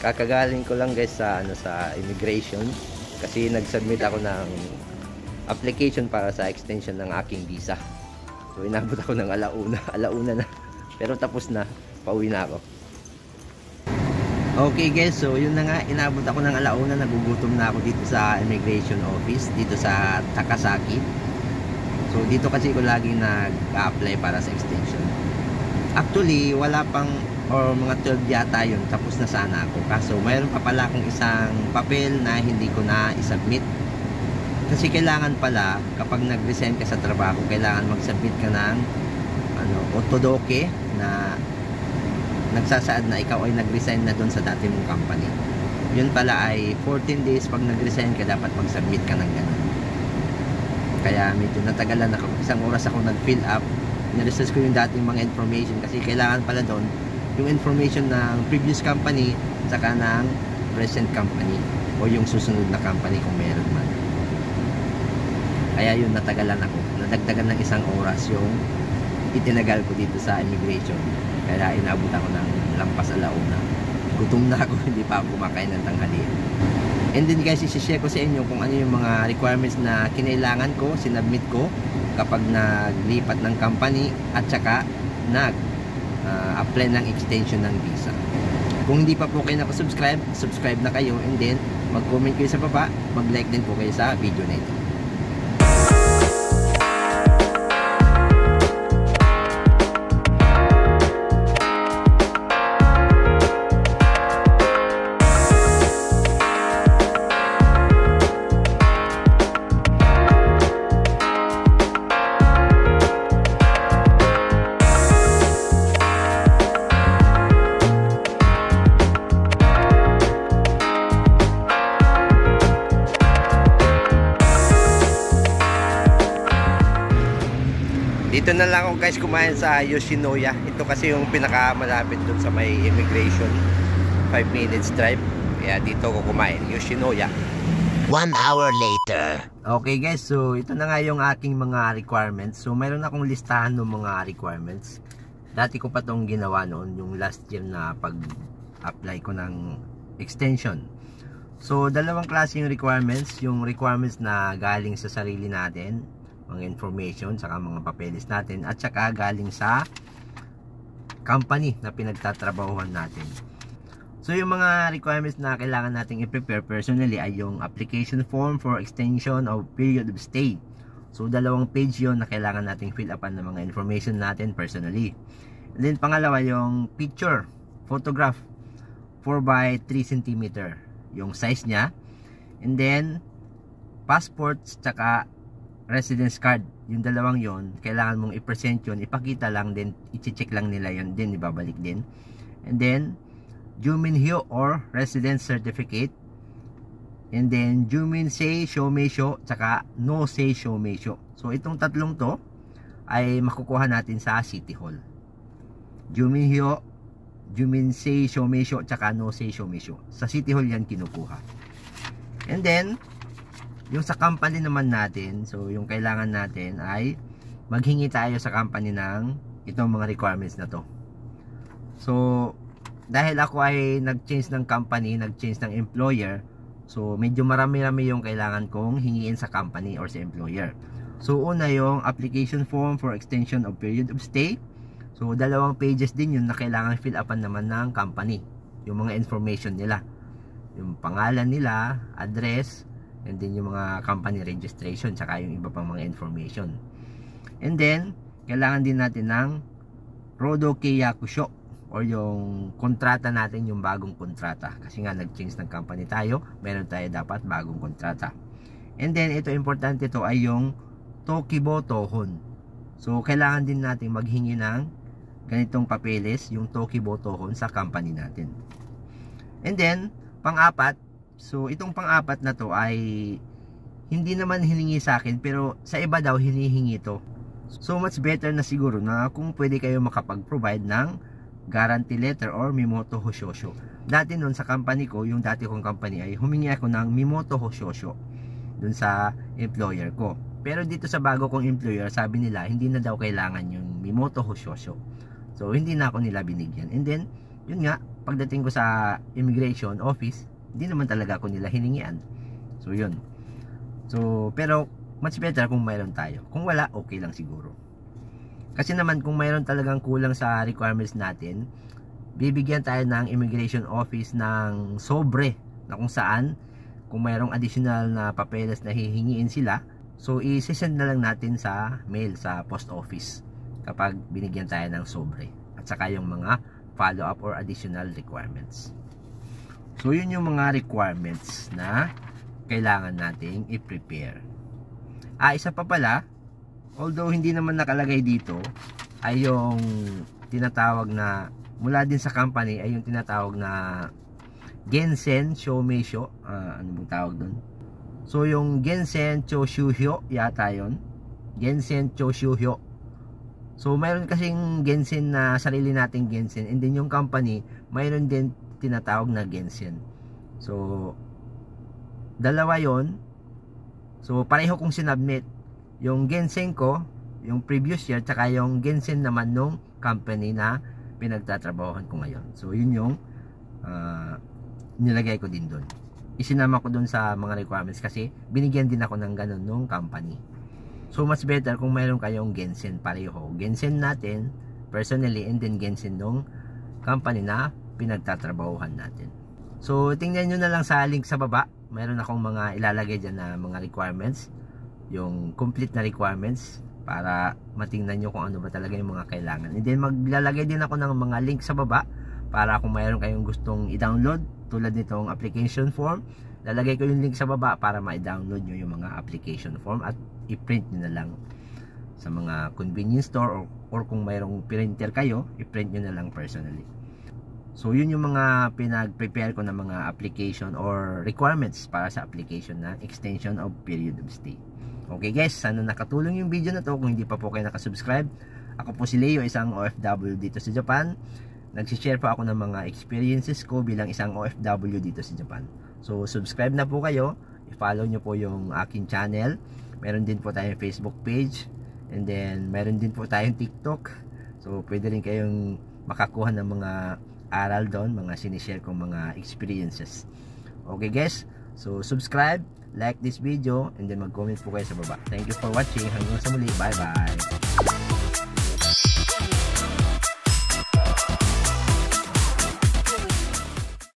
Kakagaling ko lang guys sa sa immigration kasi nag-submit ako ng application para sa extension ng aking visa. So inabot ako ng alauna na. Pero tapos na, pauwi na ako. Okay guys, so yun na nga, inabot ako ng alauna, nagugutom na ako dito sa immigration office dito sa Takasaki. So dito kasi ko laging nag-apply para sa extension. Actually, wala pang or mga 12 yata yun, tapos na sana ako. Kaso mayroon pa pala akong isang papel na hindi ko na isubmit. Kasi kailangan pala, kapag nag-resign ka sa trabaho, kailangan mag-submit ka ng otodoke na nagsasaad na ikaw ay nag-resign na doon sa dati mong company. Yun pala ay 14 days pag nag-resign ka, dapat mag-submit ka ng ganun. Kaya medyo natagalan ako. Isang oras ako nag-fill up. Niresearch ko yung dating mga information kasi kailangan pala doon yung information ng previous company saka ng present company o yung susunod na company kung meron man. Kaya yun, natagalan ako. Nadagdagan ng isang oras yung itinagal ko dito sa immigration. Kaya inabot ako ng lampas alauna. Gutom na ako, hindi pa ako kumakain ng tanghalian. And then guys, isi-share ko sa inyo kung ano yung mga requirements na kinailangan ko, sinubmit ko kapag naglipat ng company at saka apply ng extension ng visa. Kung hindi pa po kayo nakasubscribe, subscribe na kayo, and then mag-comment kayo sa baba, mag-like din po kayo sa video na ito. Dito na lang ako guys kumain sa Yoshinoya. Ito kasi yung pinakamalapit dun sa may immigration. 5 minutes drive. Kaya dito ako kumain, Yoshinoya. 1 hour later. Okay guys, so ito na nga yung aking mga requirements. So mayroon akong listahan ng mga requirements. Dati ko pa itong ginawa noon, yung last year na pag-apply ko ng extension. So dalawang klase yung requirements. Yung requirements na galing sa sarili natin, mga information, saka mga papeles natin, at saka galing sa company na pinagtatrabahuhan natin. So yung mga requirements na kailangan nating i-prepare personally ay yung application form for extension of period of stay. So 2 page yon na kailangan nating fill upan ng mga information natin personally. And then pangalawa yung picture, photograph, 4 by 3 cm yung size nya. And then passport, saka residence card. Yung dalawang yon, kailangan mong i-present yun, ipakita lang, din i-check lang nila yun, din ibabalik din. And then Juminhyo or residence certificate. And then Juminsei Shomeisho, tsaka No Sei Shomeisho. So itong tatlong to ay makukuha natin sa City Hall. Juminhyo, Juminsei Shomeisho, tsaka No Sei Shomeisho. Sa City Hall yan kinukuha. And then yung sa company naman natin, so yung kailangan natin ay maghingi tayo sa company ng itong mga requirements na to. So dahil ako ay nag-change ng company, nag-change ng employer, so medyo marami-rami yung kailangan kong hingiin sa company or sa employer. So una yung application form for extension of period of stay. So 2 pages din yun na kailangan fill upan naman ng company, yung mga information nila, yung pangalan nila, address, and then yung mga company registration, saka yung iba pang mga information. And then kailangan din natin ng Rodo Keiyakusho or yung kontrata natin, yung bagong kontrata, kasi nga nag-change ng company tayo, meron tayo dapat bagong kontrata. And then ito, importante to ay yung Tokibo Tohon. So kailangan din natin maghingi ng ganitong papeles, yung Tokibo Tohon sa company natin. And then pang-apat, so itong pang-apat na to ay hindi naman hiningi sa akin, pero sa iba daw hinihingi to. So much better na siguro na kung pwede kayo makapag-provide ng guarantee letter or Mimoto Hoshosho. Dati nun sa company ko, yung dati kong company, ay humingi ako ng Mimoto Hoshosho dun sa employer ko. Pero dito sa bago kong employer, sabi nila hindi na daw kailangan yung Mimoto Hoshosho. So hindi na ako nila binigyan. And then yun nga, pagdating ko sa immigration office, hindi naman talaga ako nila hiningian. So yun. So pero much better kung mayroon tayo. Kung wala, okay lang siguro. Kasi naman kung mayroon talagang kulang sa requirements natin, bibigyan tayo ng immigration office ng sobre na kung saan kung mayroong additional na papeles na hihingiin sila, so i-send na lang natin sa mail sa post office kapag binigyan tayo ng sobre at saka yung mga follow up or additional requirements. So yun yung mga requirements na kailangan nating i-prepare. Isa pa pala, although hindi naman nakalagay dito, ay yung tinatawag na mula din sa company ay yung tinatawag na Gensen Shoumeisho. Ano bang tawag doon? So yung Gensen Choshuhyo yata yun. Gensen Choshuhyo. So mayroon kasing Gensen na sarili nating Gensen, and then yung company mayroon din tinatawag na Gensen. So dalawa yon. So pareho kong sinubmit yung Gensen ko, yung previous year, tsaka yung Gensen naman nung company na pinagtatrabahohan ko ngayon. So yun yung nilagay ko din doon. Isinama ko doon sa mga requirements kasi binigyan din ako ng ganun nung company. So much better kung mayroon kayong Gensen pareho. Gensen natin personally, and then Gensen nung company na pinagtatrabahohan natin. So tingnan nyo na lang sa link sa baba. Mayroon akong mga ilalagay dyan na mga requirements, yung complete na requirements, para matingnan nyo kung ano ba talaga yung mga kailangan. And then maglalagay din ako ng mga link sa baba para kung mayroon kayong gustong i-download tulad nitong application form, lalagay ko yung link sa baba para ma-download nyo yung mga application form at i-print nyo na lang sa mga convenience store, or kung mayroong printer kayo, i-print nyo na lang personally. So yun yung mga pinag-prepare ko ng mga application or requirements para sa application na extension of period of stay. Okay guys, sana nakatulong yung video na to. Kung hindi pa po kayo nakasubscribe, ako po si Leo, isang OFW dito sa Japan. Nagsishare po ako ng mga experiences ko bilang isang OFW dito sa Japan. So subscribe na po kayo, i-follow nyo po yung aking channel. Meron din po tayong Facebook page, and then meron din po tayong TikTok. So pwede rin kayong makakuha ng mga aral doon, mga sinishare kong mga experiences. Okay guys, so subscribe, like this video, and then mag-comment po kayo sa baba. Thank you for watching. Hanggang sa muli, bye bye.